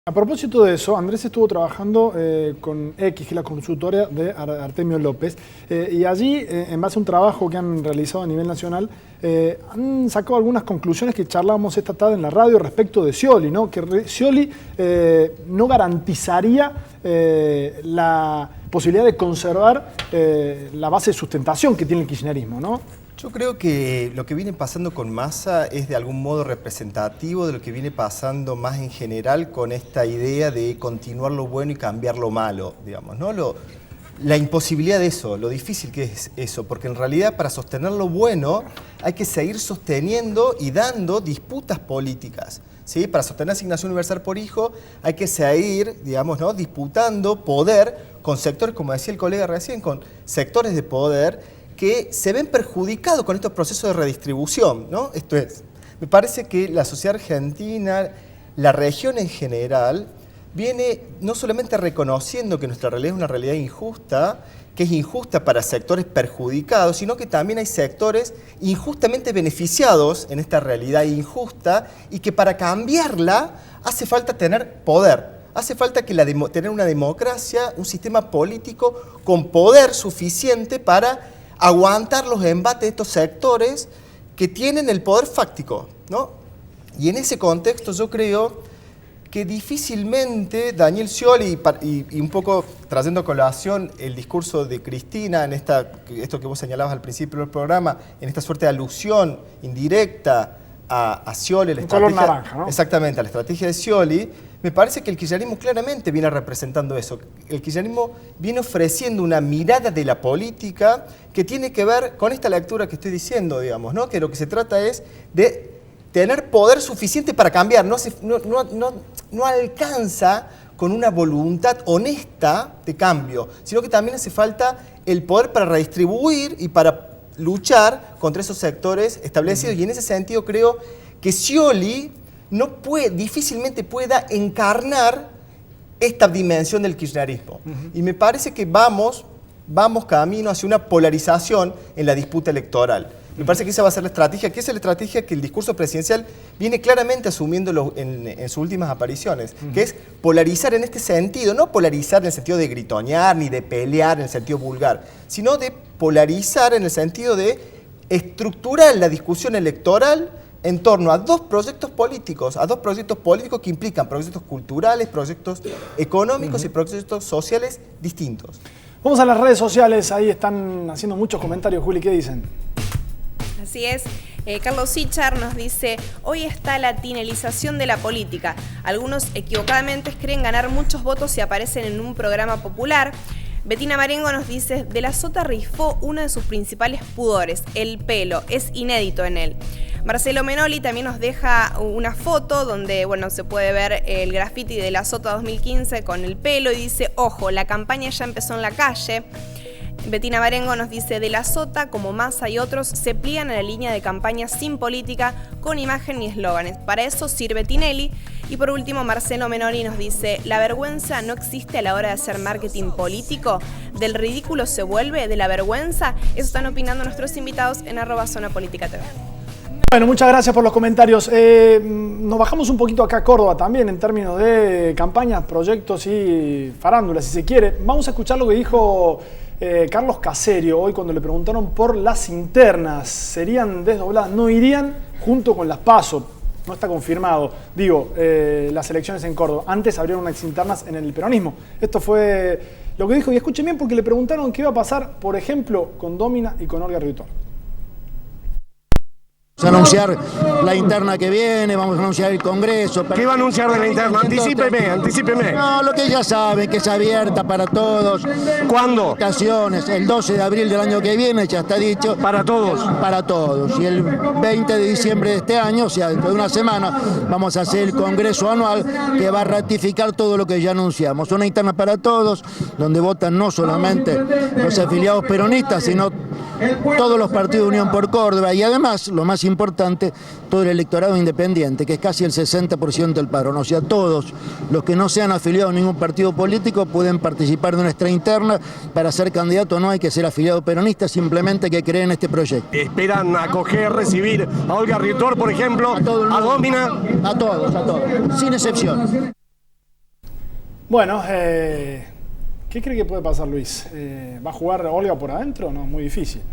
A propósito de eso, Andrés estuvo trabajando con X, que es la consultora de Artemio López, y allí, en base a un trabajo que han realizado a nivel nacional, han sacado algunas conclusiones que charlábamos esta tarde en la radio respecto de Scioli, ¿no? Que Scioli no garantizaría la posibilidad de conservar la base de sustentación que tiene el kirchnerismo, ¿no? Yo creo que lo que viene pasando con Massa es de algún modo representativo de lo que viene pasando más en general con esta idea de continuar lo bueno y cambiar lo malo, digamos, ¿no? La imposibilidad de eso, lo difícil que es eso, porque en realidad para sostener lo bueno hay que seguir sosteniendo y dando disputas políticas, ¿sí? Para sostener asignación universal por hijo hay que seguir, digamos, ¿no?, disputando poder con sectores, como decía el colega recién, con sectores de poder que se ven perjudicados con estos procesos de redistribución, ¿no? Esto es, me parece que la sociedad argentina, la región en general, viene no solamente reconociendo que nuestra realidad es una realidad injusta, que es injusta para sectores perjudicados, sino que también hay sectores injustamente beneficiados en esta realidad injusta y que para cambiarla hace falta tener poder. Hace falta que tener una democracia, un sistema político con poder suficiente para aguantar los embates de estos sectores que tienen el poder fáctico, ¿no? Y en ese contexto yo creo que difícilmente Daniel Scioli, y un poco trayendo a colación el discurso de Cristina, en esto que vos señalabas al principio del programa, en esta suerte de alusión indirecta a Scioli, la estrategia, color naranja, ¿no? Exactamente, a la estrategia de Scioli, me parece que el kirchnerismo claramente viene representando eso. El kirchnerismo viene ofreciendo una mirada de la política que tiene que ver con esta lectura que estoy diciendo, digamos, ¿no? Que lo que se trata es de tener poder suficiente para cambiar. No alcanza con una voluntad honesta de cambio, sino que también hace falta el poder para redistribuir y para luchar contra esos sectores establecidos. Y en ese sentido creo que Scioli difícilmente pueda encarnar esta dimensión del kirchnerismo. Y me parece que vamos camino hacia una polarización en la disputa electoral. Me parece que esa va a ser la estrategia, que esa es la estrategia que el discurso presidencial viene claramente asumiendo en sus últimas apariciones, que es polarizar en este sentido, no polarizar en el sentido de gritonear ni de pelear en el sentido vulgar, sino de polarizar en el sentido de estructurar la discusión electoral en torno a dos proyectos políticos que implican proyectos culturales, proyectos económicos y proyectos sociales distintos. Vamos a las redes sociales, ahí están haciendo muchos comentarios. Juli, ¿qué dicen? Así es. Carlos Sichar nos dice: hoy está la tinelización de la política. Algunos equivocadamente creen ganar muchos votos si aparecen en un programa popular. Bettina Marengo nos dice: De la Sota rifó uno de sus principales pudores, el pelo, es inédito en él. Marcelo Menoli también nos deja una foto donde, bueno, se puede ver el graffiti de la Sota 2015 con el pelo y dice: ojo, la campaña ya empezó en la calle. Bettina Marengo nos dice: de la Sota, como Massa y otros, se pliegan a la línea de campaña sin política, con imagen ni eslóganes. Para eso sirve Tinelli. Y por último, Marcelo Menoli nos dice: la vergüenza no existe a la hora de hacer marketing político. Del ridículo se vuelve, de la vergüenza. Eso están opinando nuestros invitados en @ZonaPolítica TV. Bueno, muchas gracias por los comentarios. Nos bajamos un poquito acá a Córdoba también en términos de campañas, proyectos y farándulas, si se quiere. Vamos a escuchar lo que dijo Carlos Caserio hoy cuando le preguntaron por las internas. ¿Serían desdobladas? ¿No irían junto con las PASO? No está confirmado. Digo, las elecciones en Córdoba. Antes abrieron unas internas en el peronismo. Esto fue lo que dijo. Y escuchen bien porque le preguntaron qué iba a pasar, por ejemplo, con Domina y con Olga Riutor. Vamos a anunciar la interna que viene, vamos a anunciar el Congreso. ¿Qué va a anunciar de la interna? Anticípeme. No, lo que ya saben, que es abierta para todos. ¿Cuándo? Ocasiones, el 12 de abril del año que viene, ya está dicho. ¿Para todos? Para todos. Y el 20 de diciembre de este año, o sea, dentro de una semana, vamos a hacer el Congreso anual que va a ratificar todo lo que ya anunciamos. Una interna para todos, donde votan no solamente los afiliados peronistas, sino todos los partidos de Unión por Córdoba y además, lo más importante, todo el electorado independiente, que es casi el 60% del padrón. O sea, todos los que no sean afiliados a ningún partido político pueden participar de nuestra interna. Para ser candidato no hay que ser afiliado peronista, simplemente hay que creer en este proyecto. ¿Esperan acoger, recibir a Olga Riutor, por ejemplo, a Domina? A todos, sin excepción. Bueno, ¿qué cree que puede pasar, Luis? ¿Va a jugar Olga por adentro? No, muy difícil.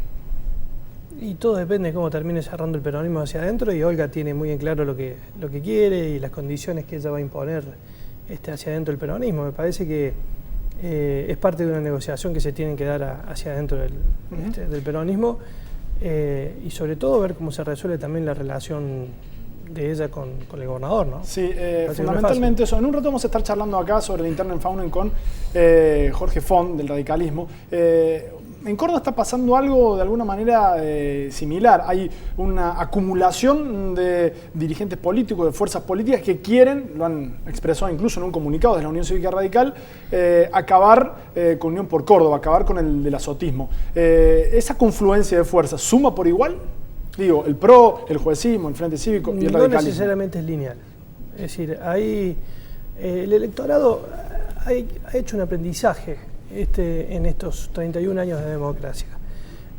Y todo depende de cómo termine cerrando el peronismo hacia adentro, y Olga tiene muy en claro lo que quiere y las condiciones que ella va a imponer hacia adentro del peronismo. Me parece que es parte de una negociación que se tienen que dar hacia adentro del peronismo, y sobre todo ver cómo se resuelve también la relación de ella con el gobernador, ¿no? Sí, fundamentalmente eso. En un rato vamos a estar charlando acá sobre la interna en Faunen con Jorge Font, del radicalismo. En Córdoba está pasando algo de alguna manera similar. Hay una acumulación de dirigentes políticos, de fuerzas políticas que quieren, lo han expresado incluso en un comunicado de la Unión Cívica Radical, acabar con Unión por Córdoba, acabar con el del azotismo. ¿Esa confluencia de fuerzas suma por igual? Digo, el PRO, el juecismo, el Frente Cívico y el radicalismo. No necesariamente es lineal. Es decir, el electorado ha hecho un aprendizaje en estos 31 años de democracia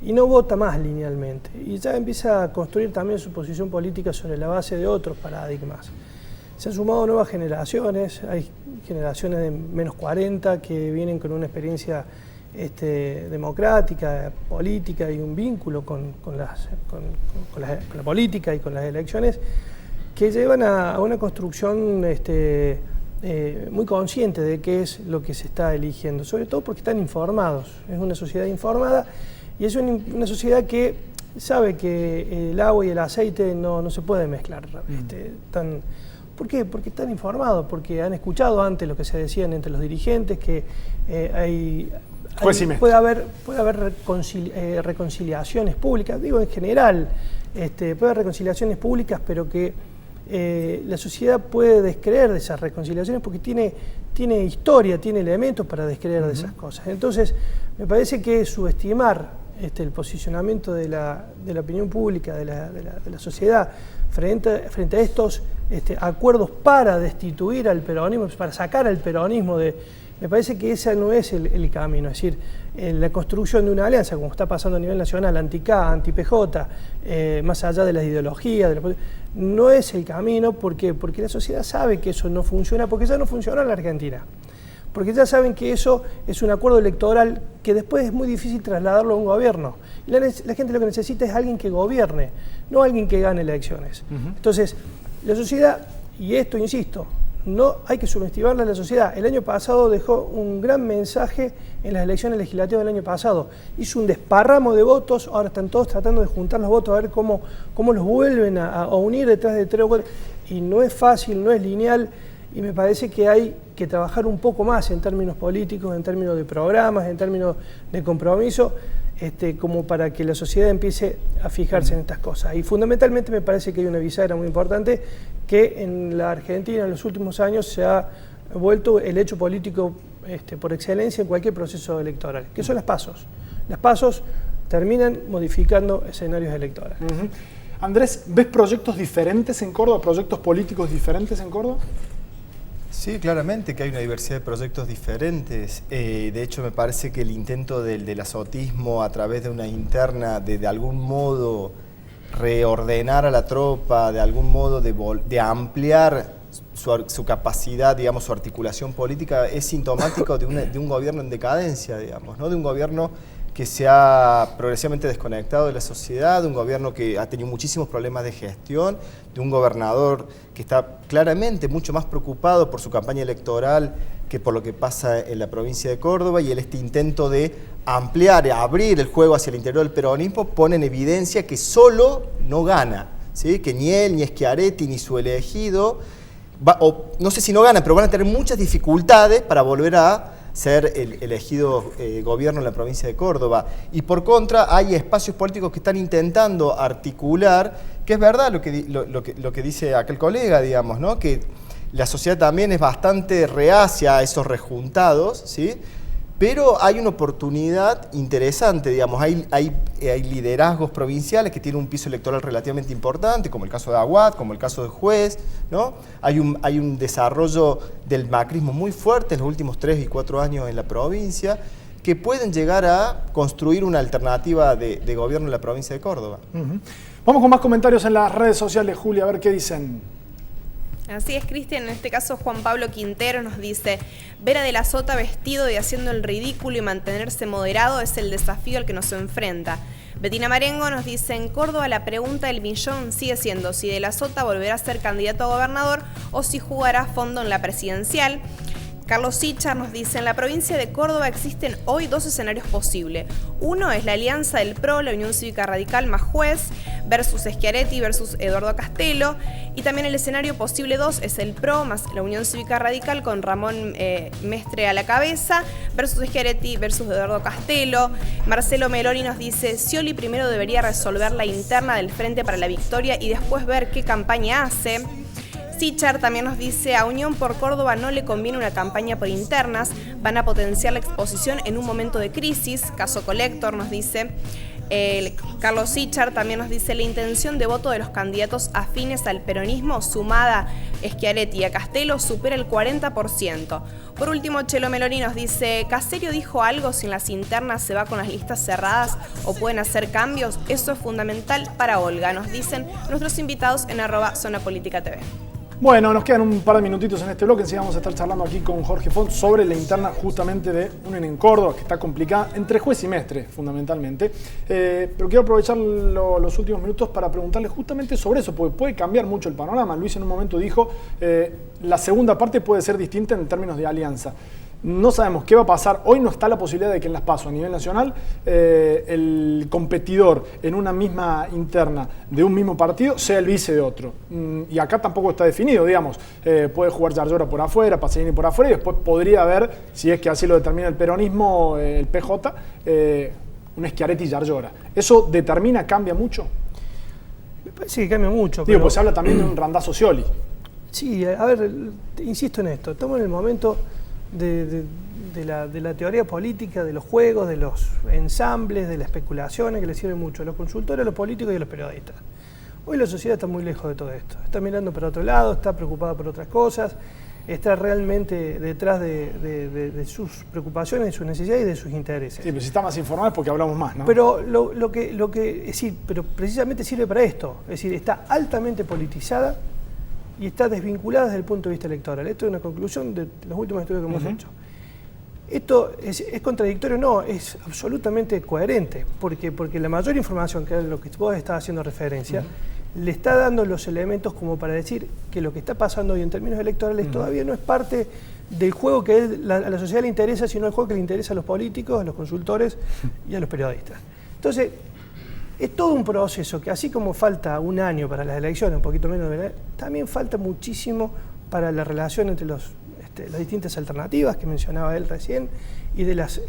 y no vota más linealmente, y ya empieza a construir también su posición política sobre la base de otros paradigmas. Se han sumado nuevas generaciones, hay generaciones de menos 40 que vienen con una experiencia democrática, política y un vínculo con la política y con las elecciones, que llevan a una construcción muy consciente de qué es lo que se está eligiendo, sobre todo porque están informados. Es una sociedad informada y es una sociedad que sabe que el agua y el aceite no se pueden mezclar. ¿Por qué? Porque están informados, porque han escuchado antes lo que se decían entre los dirigentes, que puede haber reconciliaciones públicas, digo en general, puede haber reconciliaciones públicas, pero que la sociedad puede descreer de esas reconciliaciones porque tiene historia, tiene elementos para descreer de esas cosas. Entonces, me parece que subestimar el posicionamiento de la opinión pública, de la sociedad, frente a estos acuerdos para destituir al peronismo, para sacar al peronismo me parece que ese no es el camino. Es decir, la construcción de una alianza, como está pasando a nivel nacional, anti-K, anti-PJ, más allá de las ideologías, no es el camino. ¿Por qué? Porque la sociedad sabe que eso no funciona, porque ya no funciona en la Argentina. Porque ya saben que eso es un acuerdo electoral que después es muy difícil trasladarlo a un gobierno. Y la gente lo que necesita es alguien que gobierne, no alguien que gane elecciones. Entonces, la sociedad, y esto insisto, no hay que subestimarla a la sociedad. El año pasado dejó un gran mensaje en las elecciones legislativas del año pasado. Hizo un desparramo de votos, ahora están todos tratando de juntar los votos, a ver cómo los vuelven a unir detrás de 3 o 4. Y no es fácil, no es lineal, y me parece que hay que trabajar un poco más en términos políticos, en términos de programas, en términos de compromiso, como para que la sociedad empiece a fijarse en estas cosas. Y fundamentalmente me parece que hay una bisagra muy importante que en la Argentina en los últimos años se ha vuelto el hecho político por excelencia en cualquier proceso electoral, que son las PASOs. Las PASOs terminan modificando escenarios electorales. Andrés, ¿ves proyectos diferentes en Córdoba, proyectos políticos diferentes en Córdoba? Sí, claramente que hay una diversidad de proyectos diferentes. De hecho, me parece que el intento del azotismo a través de una interna de algún modo reordenar a la tropa, de algún modo de ampliar su capacidad, digamos, su articulación política, es sintomático de un gobierno en decadencia, digamos, ¿no? De un gobierno que se ha progresivamente desconectado de la sociedad, de un gobierno que ha tenido muchísimos problemas de gestión, de un gobernador que está claramente mucho más preocupado por su campaña electoral que por lo que pasa en la provincia de Córdoba, y este intento de ampliar, abrir el juego hacia el interior del peronismo pone en evidencia que solo no gana, ¿sí? Que ni él, ni Schiaretti, ni su elegido, no sé si no ganan, pero van a tener muchas dificultades para volver a ser el elegido gobierno en la provincia de Córdoba. Y por contra hay espacios políticos que están intentando articular, que es verdad lo que dice aquel colega, digamos, ¿no? Que la sociedad también es bastante reacia a esos rejuntados, ¿sí? Pero hay una oportunidad interesante, digamos, hay liderazgos provinciales que tienen un piso electoral relativamente importante, como el caso de Aguad, como el caso de Juez, ¿no? Hay un desarrollo del macrismo muy fuerte en los últimos 3 y 4 años en la provincia, que pueden llegar a construir una alternativa de gobierno en la provincia de Córdoba. Vamos con más comentarios en las redes sociales, Julia, a ver qué dicen. Así es, Cristian. En este caso, Juan Pablo Quintero nos dice: Vera de la Sota vestido y haciendo el ridículo y mantenerse moderado es el desafío al que nos enfrenta. Betina Marengo nos dice: en Córdoba la pregunta del millón sigue siendo si de la Sota volverá a ser candidato a gobernador o si jugará a fondo en la presidencial. Carlos Sichar nos dice: en la provincia de Córdoba existen hoy dos escenarios posibles. Uno es la alianza del PRO, la Unión Cívica Radical más Juez, versus Schiaretti versus Eduardo Castelo. Y también el escenario posible 2 es el PRO más la Unión Cívica Radical con Ramón Mestre a la cabeza, versus Schiaretti versus Eduardo Castelo. Marcelo Meloni nos dice: Scioli primero debería resolver la interna del Frente para la Victoria y después ver qué campaña hace. Sichar también nos dice: a Unión por Córdoba no le conviene una campaña por internas, van a potenciar la exposición en un momento de crisis, caso Colector, nos dice. Carlos Sichar también nos dice: la intención de voto de los candidatos afines al peronismo sumada Schiaretti y a Castelo supera el 40%. Por último, Chelo Meloni nos dice: ¿Caserio dijo algo si en las internas se va con las listas cerradas o pueden hacer cambios? Eso es fundamental para Olga, nos dicen nuestros invitados en @ZonaPolítica.tv. Bueno, nos quedan un par de minutitos en este bloque. Enseguida vamos a estar charlando aquí con Jorge Font sobre la interna justamente de UNEN en Córdoba, que está complicada entre Juez y Mestre, fundamentalmente. Pero quiero aprovechar los últimos minutos para preguntarle justamente sobre eso, porque puede cambiar mucho el panorama. Luis en un momento dijo, la segunda parte puede ser distinta en términos de alianza. No sabemos qué va a pasar. Hoy no está la posibilidad de que en las PASO a nivel nacional el competidor en una misma interna de un mismo partido sea el vice de otro. Y acá tampoco está definido, digamos. Puede jugar Yarlora por afuera, Pacerini por afuera, y después podría haber, si es que así lo determina el peronismo, el PJ, un Schiaretti y Yarlora. ¿Eso determina, cambia mucho? Me parece que cambia mucho. Digo, pues se habla también de un Randazzo Scioli. Sí, a ver, insisto en esto. Estamos en el momento de la teoría política, de los juegos, de los ensambles, de las especulaciones que le sirven mucho a los consultores, a los políticos y a los periodistas. Hoy la sociedad está muy lejos de todo esto. Está mirando para otro lado, está preocupada por otras cosas, está realmente detrás de sus preocupaciones, de sus necesidades y de sus intereses. Sí, pero si está más informado es porque hablamos más, ¿no? Pero es decir, pero precisamente sirve para esto. Es decir, está altamente politizada y está desvinculada desde el punto de vista electoral. Esto es una conclusión de los últimos estudios que hemos hecho. ¿Esto es contradictorio? No, es absolutamente coherente, porque la mayor información, que es lo que vos estás haciendo referencia, le está dando los elementos como para decir que lo que está pasando hoy en términos electorales todavía no es parte del juego que a la sociedad le interesa, sino el juego que le interesa a los políticos, a los consultores y a los periodistas. Entonces, es todo un proceso que, así como falta un año para las elecciones, un poquito menos, también falta muchísimo para la relación entre las distintas alternativas que mencionaba él recién y de las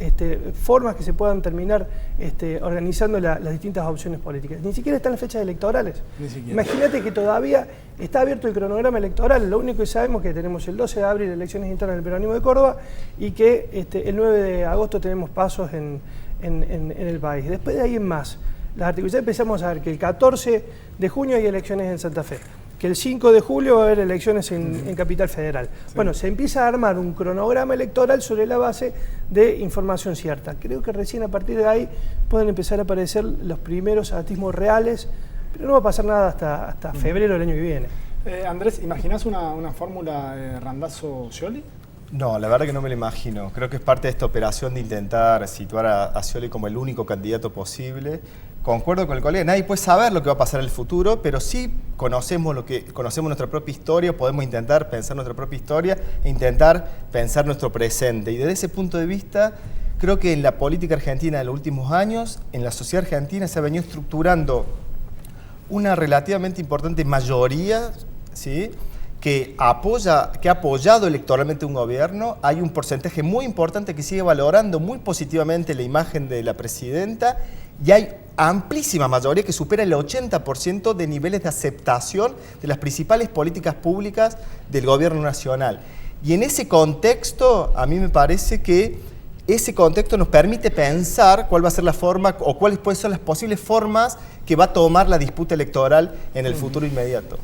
formas que se puedan terminar organizando las distintas opciones políticas. Ni siquiera están las fechas electorales. Imagínate que todavía está abierto el cronograma electoral. Lo único que sabemos es que tenemos el 12 de abril elecciones internas del peronismo de Córdoba y que el 9 de agosto tenemos pasos en el país. Después de ahí en más, las articulaciones empezamos a ver que el 14 de junio hay elecciones en Santa Fe, que el 5 de julio va a haber elecciones en Capital Federal. Sí. Bueno, se empieza a armar un cronograma electoral sobre la base de información cierta. Creo que recién a partir de ahí pueden empezar a aparecer los primeros atismos reales, pero no va a pasar nada hasta febrero del año que viene. Andrés, ¿imaginás una fórmula Randazzo-Scioli? No, la verdad que no me lo imagino. Creo que es parte de esta operación de intentar situar a Scioli como el único candidato posible. Concuerdo con el colega, nadie puede saber lo que va a pasar en el futuro, pero sí conocemos nuestra propia historia, podemos intentar pensar nuestra propia historia e intentar pensar nuestro presente. Y desde ese punto de vista, creo que en la política argentina de los últimos años, en la sociedad argentina se ha venido estructurando una relativamente importante mayoría, ¿sí?, que ha apoyado electoralmente un gobierno. Hay un porcentaje muy importante que sigue valorando muy positivamente la imagen de la presidenta y hay amplísima mayoría que supera el 80% de niveles de aceptación de las principales políticas públicas del gobierno nacional. Y en ese contexto, a mí me parece que ese contexto nos permite pensar cuál va a ser la forma o cuáles pueden ser las posibles formas que va a tomar la disputa electoral en el futuro inmediato.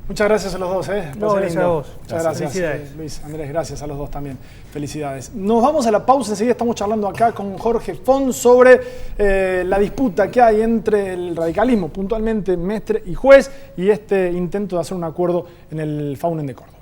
Muchas gracias a los dos. No, gracias a vos. Muchas gracias, Felicidades. Luis, Andrés, gracias a los dos también. Felicidades. Nos vamos a la pausa, enseguida estamos charlando acá con Jorge Font sobre la disputa que hay entre el radicalismo, puntualmente Mestre y Juez, y este intento de hacer un acuerdo en el Faunen de Córdoba.